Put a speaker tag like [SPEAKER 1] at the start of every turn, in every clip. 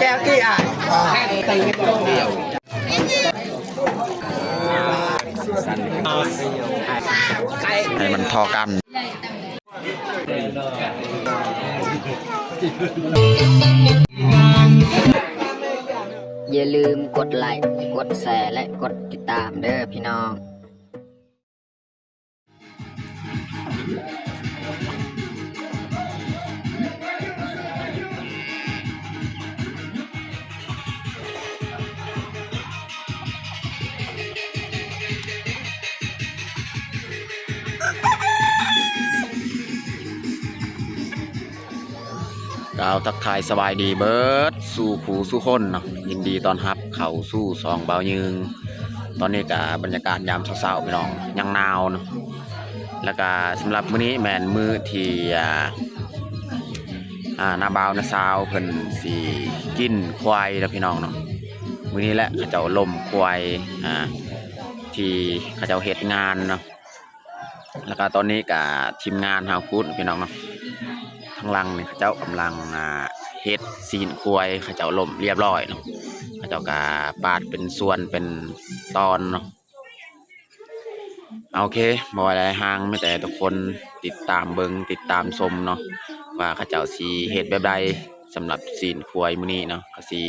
[SPEAKER 1] แก้วกี่อ่ะให้มันทอกัน
[SPEAKER 2] อย่าลืมกดไลค์กดแชร์และกดติดตามเด้อพี่น้อง
[SPEAKER 1] กล่าวทักทายสบายดีเบิร์ดสู่ผู้สู่คนเนาะยินดีตอนรับเข้าสู่ซองเบายึงตอนนี้กับบรรยากาศยามเช้าๆพี่น้องยังหนาวเนาะแล้วก็สำหรับมื้อนี้แม่นมื้อที่นาบ่าวนาสาวเพิ่นสิกินควายแล้วพี่น้องเนาะมื้อนี้แหละเขาเจ้าล่มควายที่เขาเจ้าเฮ็ดงานเนาะแล้วก็ตอนนี้กับทีมงานเฮาพูดพี่น้องเนาะทางหลังนี่เขาเจ้ากำลังเฮ็ดซีนควายเขาเจ้าล่มเรียบร้อยเนาะเขาเจ้าก็ปาดเป็นส่วนเป็นตอนเนาะโอเคบ่อะไรห่างไม่แต่ทุกคนติดตามเบิ่งติดตามชมเนาะว่าเขาเจ้าสิเฮ็ดแบบใดสำหรับซีนควายมื้อนี้เนาะก็สิ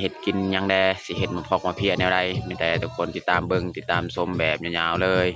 [SPEAKER 1] เฮ็ดกินหยังแดสิเฮ็ดมาพอกมาเพียแนวใดไม่แต่ทุกคนติดตามเบิ่งติดตามชมแบบยาวๆเลย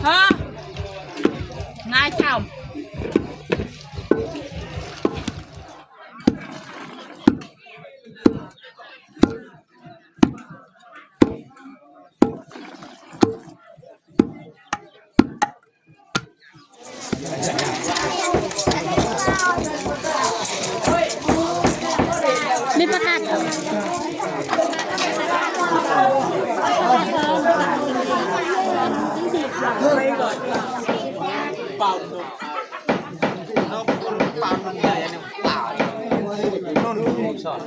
[SPEAKER 3] ฮะนายเจ้ามีประกาศเปล่าเราเปล่ามันใหญ่เนี่ยเปล่าโน่นสอด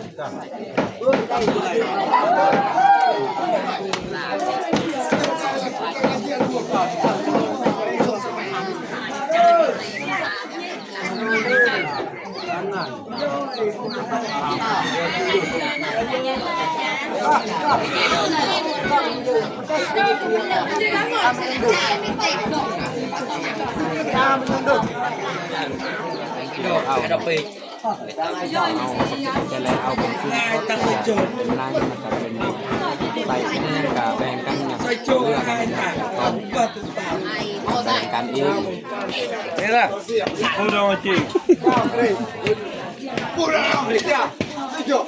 [SPEAKER 3] เอาไปจะแล้วเอาเป็นชิ้นตั้งใจเป็นลายนะครับเป็นใส่กับแบ่งกันอย่างเลือกกันแบ่งกันเองนี่แหละพูดจริงพูดเอาเลยจ้ะจบ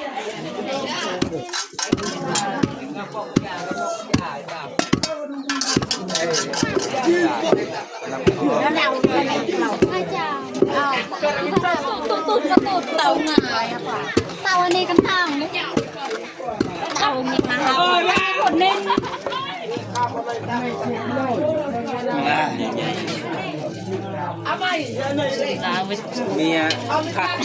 [SPEAKER 4] เต่าหงายอะค่ะเต่าอันนี้กันทางเนี่ยเต่านี่นะคะคนเน้น
[SPEAKER 3] เมียผัก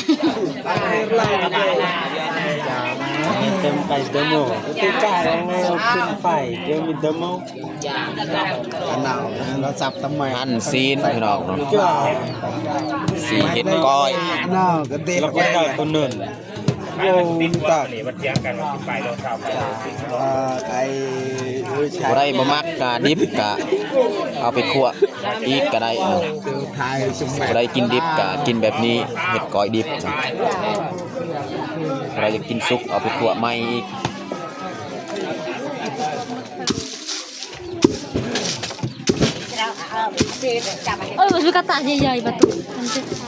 [SPEAKER 3] เต็มไปเดโมตีกายแล้วขึ้นไฟเดี๋ยวมีเดโมอันหนาวเราจับทำไม
[SPEAKER 1] หั่นซีนพี่น้องเนาะ
[SPEAKER 3] จ้า
[SPEAKER 1] สีเห็ดก้อย
[SPEAKER 3] หนาวก็เด็กแล้วก็ได้คนหนึ่งโอ้ตัก
[SPEAKER 5] มันเถียงกันว่าไปเราทำ
[SPEAKER 3] ไอ้
[SPEAKER 1] บ่ได้บ่มักกะดิบกะเอาไปคั่วอีกก็ได้เนาะ
[SPEAKER 3] ไทยสมัย
[SPEAKER 1] บ่ได้กินดิบกะกินแบบนี้เห็ดก้อยดิบบ่ได้จะกินสุกเอาไปคั่วใหม่อีก
[SPEAKER 4] มันคือกระต่ายใหญ่ๆประตูมันจะขา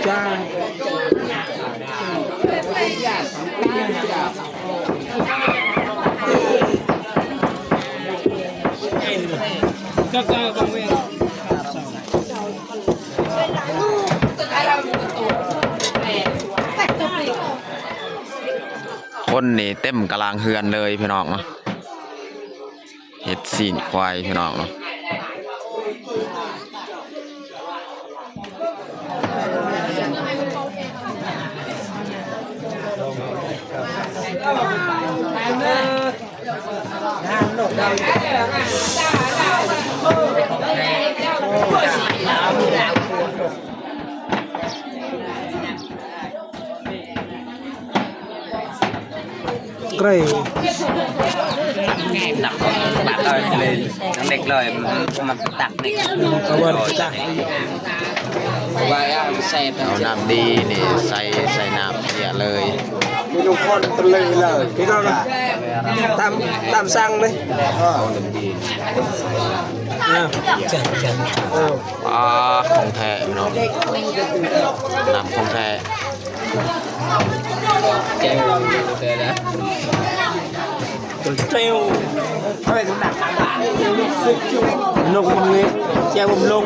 [SPEAKER 3] จ้า
[SPEAKER 1] คนนี่เต็มกะลางเฮือนเลยพี่น้องเนาะเห็ดซีนควายพี่น้องเนาะ
[SPEAKER 3] ไกร
[SPEAKER 2] ตักเลยน้ำเล็กเลยมาตักเด็ก
[SPEAKER 3] กวนจ้า
[SPEAKER 2] ไว้ใส่
[SPEAKER 1] เอาน้ำดีนี่ใส่น้ำเยอะเลย
[SPEAKER 3] มีลูกคนตะเลยเลยพี่น้องนะตามสั่งเลย
[SPEAKER 1] เอาน้ำดี
[SPEAKER 3] จัดเออ
[SPEAKER 1] ของแท้พี่น้องน้ำของแท้
[SPEAKER 2] แกงเจอแล้ว
[SPEAKER 3] เตลนกมันนี้แจ้ผมลง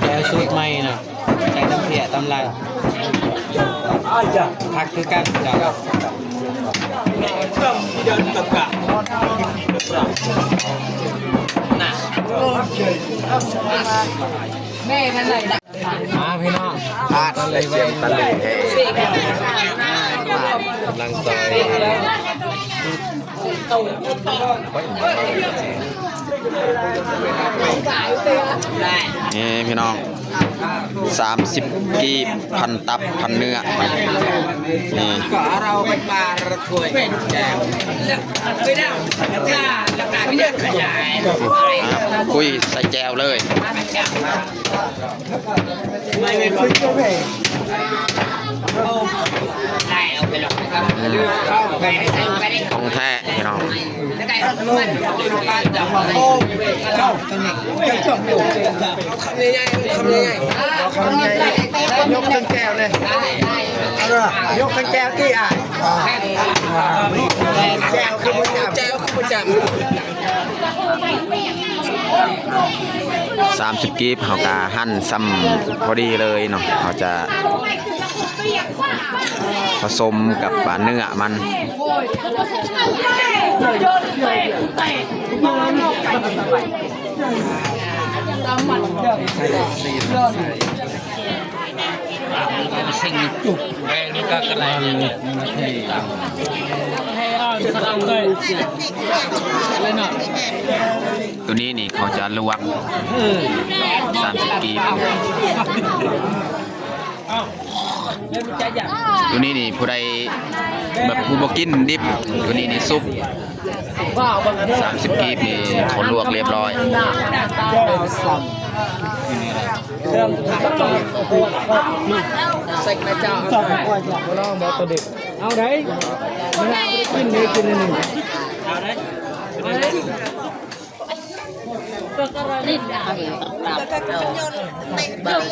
[SPEAKER 3] แจ้ชุดใหม่นะแจ้ตำเพียตำลายพักคือกันจ้ะเดินกับกะน่ะมาพี่น้องพาดเลยเสียงตะลึงกำลังซอย
[SPEAKER 1] นี่พี่น้อง30กีบพันตับพันเนื้อนี่
[SPEAKER 2] ก็เราเป็นปลาระถวยแจวไม่ได้ราคาไม่ได้ขยาย
[SPEAKER 1] คุยใส่แจวเลย
[SPEAKER 3] ไม่เป็นคุยก็ไม่
[SPEAKER 2] ได้เอาไปหลอกนะครับไปได้
[SPEAKER 1] ของแท้พี่น้อง
[SPEAKER 2] แล้วไก่เราทำมันปลาจับโอ้เข้าตัวนี้จบอยู่คำใหญ่ๆคำใหญ่ๆคำใหญ่ยกทั้งแก้วเลยยกทั้งแก้วที่อ่ะแก้วคือประจำ
[SPEAKER 1] 30กีบเขากะหั่นซ้ำพอดีเลยเนาะเขาจะผสมกับเนื้อมันตัวนี้นี่เขาจะลวก30กีบ ตัวนี้นี่ผู้ใดแบบผู้บ่กินดิบตัวนี้นี่ซุป30กีบนี่คนลวกเรียบร้อย
[SPEAKER 3] เรื่องใส่กระเจ้าเอาไปลองบอกตัวเด็กเอาได้ไม่ได้กินเลยกินเลยเอาได้
[SPEAKER 4] ลิ้น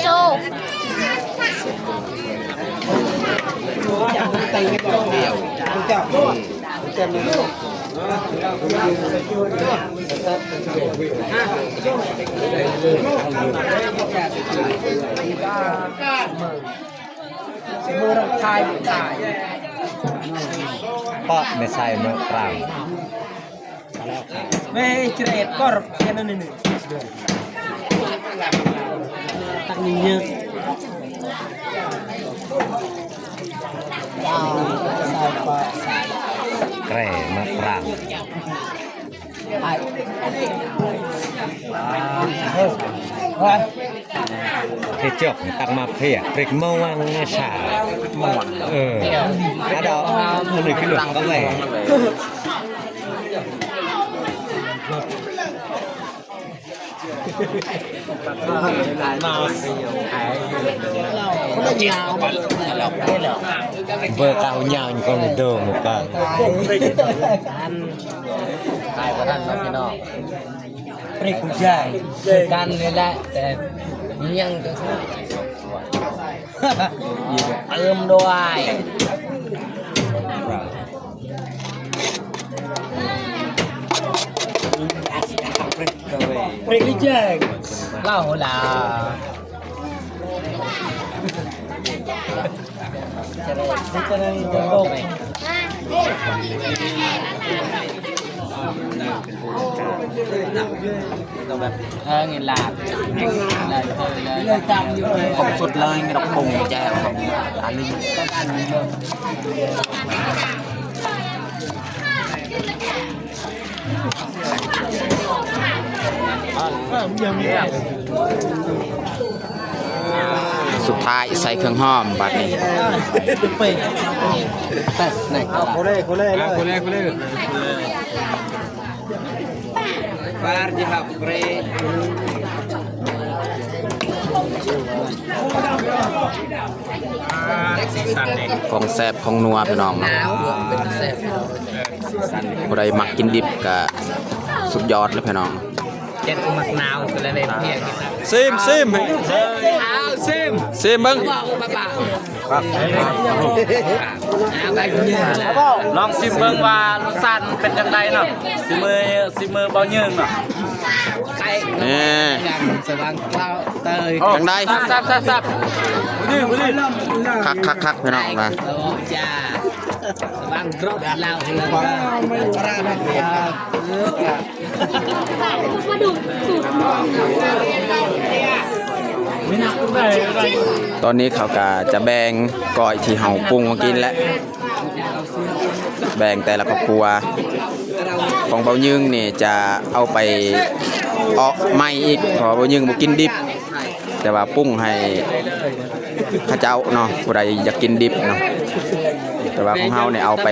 [SPEAKER 4] โจ
[SPEAKER 3] มือเราทายปอดไม่ใส่เมื่อเปล่าไม่เกรดก็แค่นั้นนี่ตักนี้เยอะแกร่มะปรางเที่ยวตักมาเพียเปรกเมื่อวันนี้ฉาถ้าเราหนึ่งขึ้นหลังก็เลยเบอร์เก่ายาวอยู่คนเดิมเหมือนกันตายประทันพี่น้องเปรกผู้ชายกันเลยแหละแต่ยังจะเติมด้วยเปรกลิเจงเล่าหัวลาจะได้จะโลกต้องแบบเงินลาบเลยจำอยู่ผมสุดเลยไม่ต้องปรุงแจ่วอันนี้ต้องอันนี้
[SPEAKER 1] สุดท้ายใส่เครื่องหอมบัดนี้
[SPEAKER 3] โคเล่บาร์จิฮับเร
[SPEAKER 1] ของแซ่บของนัวพี่น้องเนาะผู้ใดมักกินดิบก็สุดยอดเลยพี่น้อง
[SPEAKER 3] เจ็ดมักนาวคืออะไรเพียง
[SPEAKER 1] ซิม
[SPEAKER 3] เบิ้งลองซิมเบิ้งว่ารสชาติเป็นจังไดเนาะซิมือเบาเยิงเนาะ
[SPEAKER 1] นี่
[SPEAKER 3] สว่างเปล่าเตย
[SPEAKER 1] จังได
[SPEAKER 3] ซับ
[SPEAKER 1] คักพี่น้องนะ
[SPEAKER 3] จ้าสว่างกรอบเหล้าเลย
[SPEAKER 4] มาดูสูตร
[SPEAKER 1] ตอนนี้เขาก็จะแบ่งก้อยที่เฮาปรุงมากินแล้วแบ่งแต่ละครอบครัวของเบายึงนี่จะเอาไปออกใหม่อีกเพราะเบายึงบ่กินดิบแต่ว่าปรุงให้ข้าเจ้าเนาะผู้ใดอยากกินดิบเนาะแต่ว่าของเฮาเนี่ยเอาไป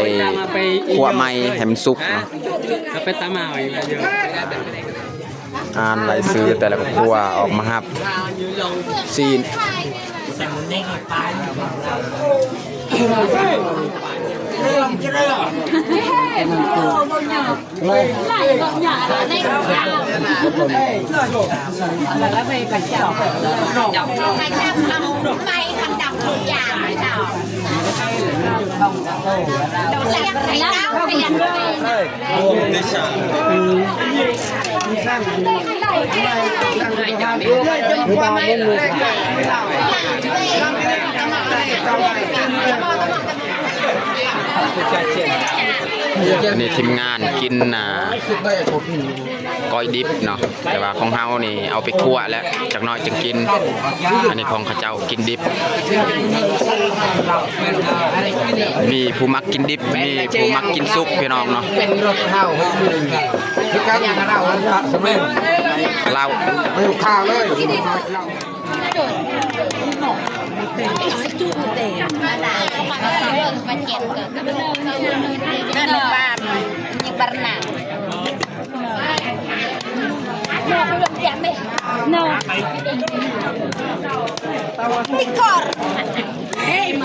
[SPEAKER 1] คั่วใหม่ให้มันสุกเนาะ
[SPEAKER 3] ไปตามมาอีกเยอะ
[SPEAKER 1] อ่านรายซื้อแต่ละครอบครัวออกมาครับซีน
[SPEAKER 4] แล้วไปกระเจ้าไปทำไปทำดับทุกอย่างเลยเจ้าเราเสียงไข่เต้าเสียงเลย
[SPEAKER 1] นี่ทีมงานกินก้อยดิบเนาะแต่ว่าของเฮานี่เอาไปคั่วแล้วจากน้อยจึงกินอันนี้ของข้าเจ้ากินดิบมีผู้มักกินดิบมีผู้มักกินซุปพี่น้องเนาะ
[SPEAKER 3] เป็นรสเท่าคือการอย่างเราสมัย
[SPEAKER 1] เรา
[SPEAKER 3] ไม่ข้าวเลย
[SPEAKER 4] จุดเตะ macet ke. Ada ban, yang berenang. No, belum jam eh. No. Tikor. Hey,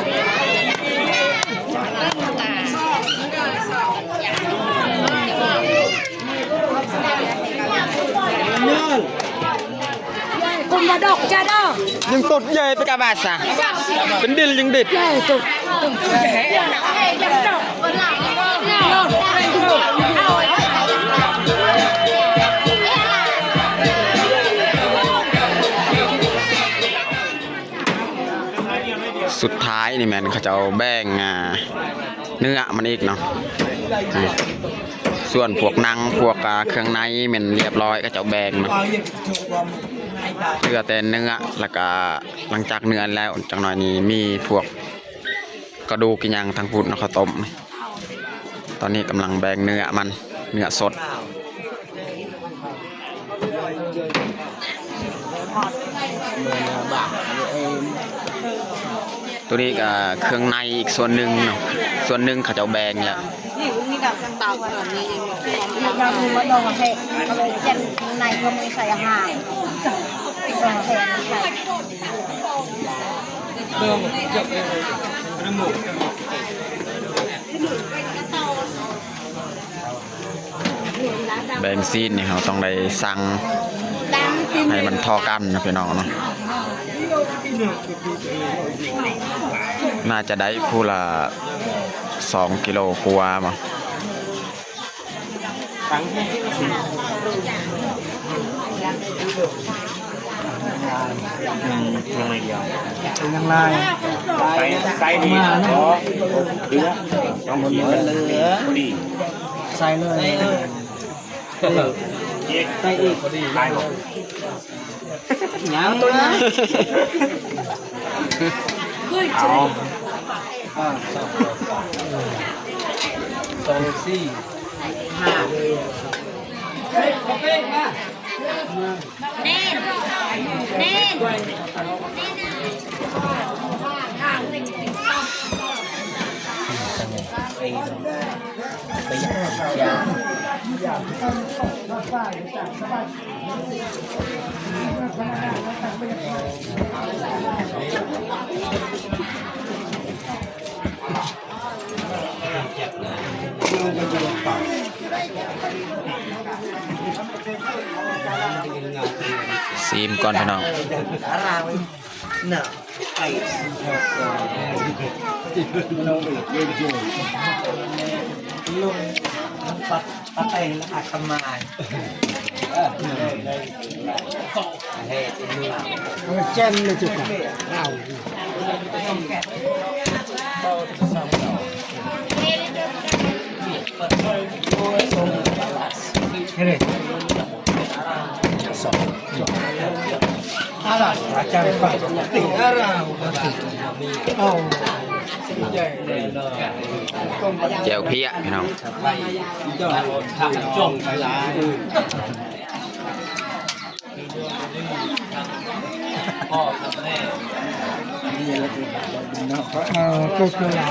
[SPEAKER 4] cùng vào độc cha đó.
[SPEAKER 1] Nhưng tốt dây với cả bà sao? Tính đi nhưng địch.
[SPEAKER 4] Hey,
[SPEAKER 1] สุดท้ายนี่แมนเขาจะเอาแบ่งเนื้อมันอีกเนาะส่วนพวกหนังพวกเครื่องในมันเรียบร้อยก็จะเอาแบ่งเนาะเหลือแต่เนื้อแล้วก็หลังจากเนื้อแล้วจังหน่อยนี้มีพวกกระดูกกินยังทั้งพุดนะข้าวต้มตอนนี้กำลังแบ่งเนื้อมันเนื้อสดตัวนี้ก็เครื่องในอีกส่วนหนึ่งเนาะส่วนหนึ่งเขาจะเอาแบ่งแล้ว
[SPEAKER 4] นี่กับเต่าแบบนี้เราดูว่าดองเทะเขาเลยเจนในเขาไม่ใส่อาหารดองเทะใส่
[SPEAKER 1] แบ่งซีนนี่เขาต้องได้สั่งให้มันทอกันนะพี่น้องเนาะน่าจะได้ผู้ละ2 กิโลกว่ามั้ง
[SPEAKER 5] ยังไงเดียว
[SPEAKER 3] เป็นยังไง
[SPEAKER 5] ไซส์นี้เนาะเนื้อต้องมันเหลือพอดี
[SPEAKER 3] ใส่เลย
[SPEAKER 5] ใส่อีกพอดีได้หมด
[SPEAKER 3] ยังตัวนี้เอาสองสี่ห้า
[SPEAKER 4] เน่นเน่น
[SPEAKER 1] ซีมก่อนพี่น้อง
[SPEAKER 3] ปัดเองแล้วอาจทำมาเจนเลยจุกเอาอะไรอาจารย์ปัดติดอะไรเอา
[SPEAKER 1] แจ่วเพี้ยพี่น้อง
[SPEAKER 3] จ้องไปหลายพ่อกับแม่ก็คือลา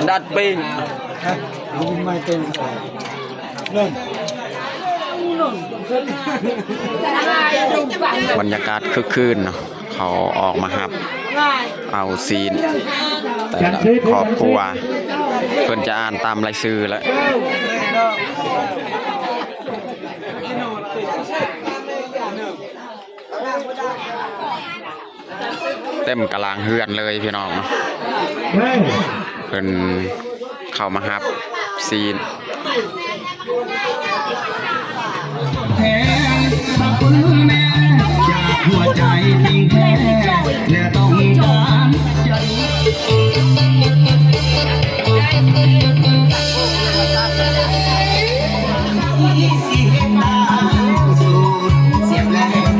[SPEAKER 1] ดัดปิ้ง
[SPEAKER 3] ไม่เป็นนั่น
[SPEAKER 1] บรรยากาศคึกคืนเนาะเขาออกมาหับเอาซีนแต่ละครอบครัวเพิ่นจะอ่านตามรายชื่อแล้วเต็มกะลางเฮือนเลยพี่น้องเพิ่นเข้ามาหับซีน
[SPEAKER 6] หัวใจจริงแท้และต้องการใจเสียงดาวสูดเสียงแรง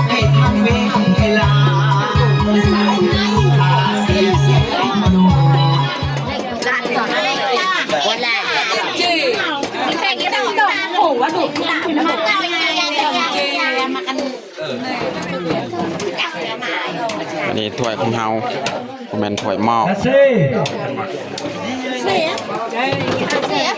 [SPEAKER 6] ให้ทันเวลา
[SPEAKER 1] ถ้วยของเฮาบ่แม่นถ้วยหม้อ
[SPEAKER 6] อาเซ่
[SPEAKER 4] เสีย